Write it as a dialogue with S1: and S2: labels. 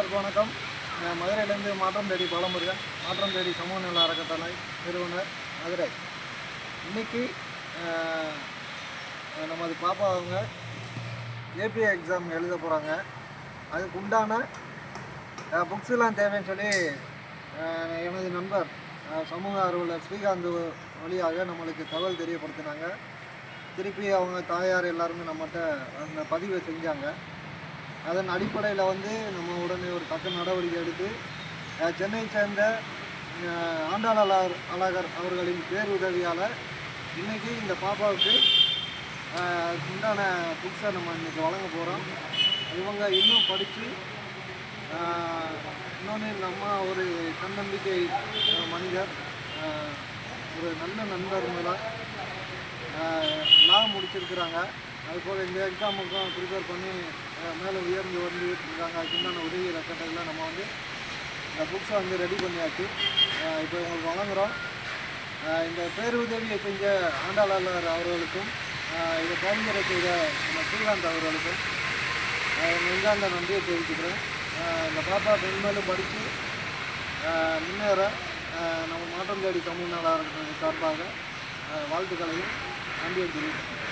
S1: எல்லாருக்கும் வணக்கம். மதுரையிலேருந்து மாற்றம் தேடி பாலமுருகன், மாற்றம் தேடி சமூக நல அறக்கட்டளை நிறுவனர் மதுரை. இன்றைக்கி நமது பாப்பா அவங்க ஏபிஐ எக்ஸாம் எழுத போகிறாங்க. அதுக்கு உண்டான புக்ஸ்லாம் தேவைன்னு சொல்லி எனது நண்பர் சமூக ஆர்வலர் ஸ்ரீகாந்த் வழியாக நம்மளுக்கு தகவல் தெரியப்படுத்தினாங்க. திருப்பி அவங்க தாயார் எல்லாருமே நம்மகிட்ட அந்த பதிவை செஞ்சாங்க. அதன் அடிப்படையில் நம்ம உடனே ஒரு தக்க நடவடிக்கை எடுத்து சென்னை சேர்ந்த ஆண்டாள் அழகர் அவர்களின் பேருதவியால் இன்றைக்கி இந்த பாப்பாவுக்கு உண்டான புக்ஸை நம்ம இன்றைக்கி வழங்க போகிறோம். இவங்க இன்னும் படித்து இன்னொன்று நம்ம ஒரு தன்னம்பிக்கை மனிதர், ஒரு நல்ல நண்பர்களாக லா முடிச்சிருக்கிறாங்க. அதுபோல் இந்த எக்ஸாமுக்கும் ப்ரிப்பேர் பண்ணி மேலே உயர்ந்து வந்துட்டு இருக்காங்க. அதுக்குண்டான உதவி அறக்கட்டளையில் நம்ம இந்த புக்ஸை ரெடி பண்ணியாச்சு. இப்போ உங்களுக்கு வழங்குகிறோம். இந்த பேருதவியை செஞ்ச ஆண்டாளர் அவர்களுக்கும் இதை பரிந்துரை செய்த நம்ம ஸ்ரீகாந்த் அவர்களுக்கும் நெஞ்சார்ந்த நன்றியை தெரிவிச்சுக்கிறேன். இந்த பாப்பா மென்மேலும் படித்து முன்னேற நம்ம மாற்றம் தேடி சமூக நல அறக்கட்டளை சார்பாக வாழ்த்துக்களையும் நன்றியை தெரிவிக்கிறேன்.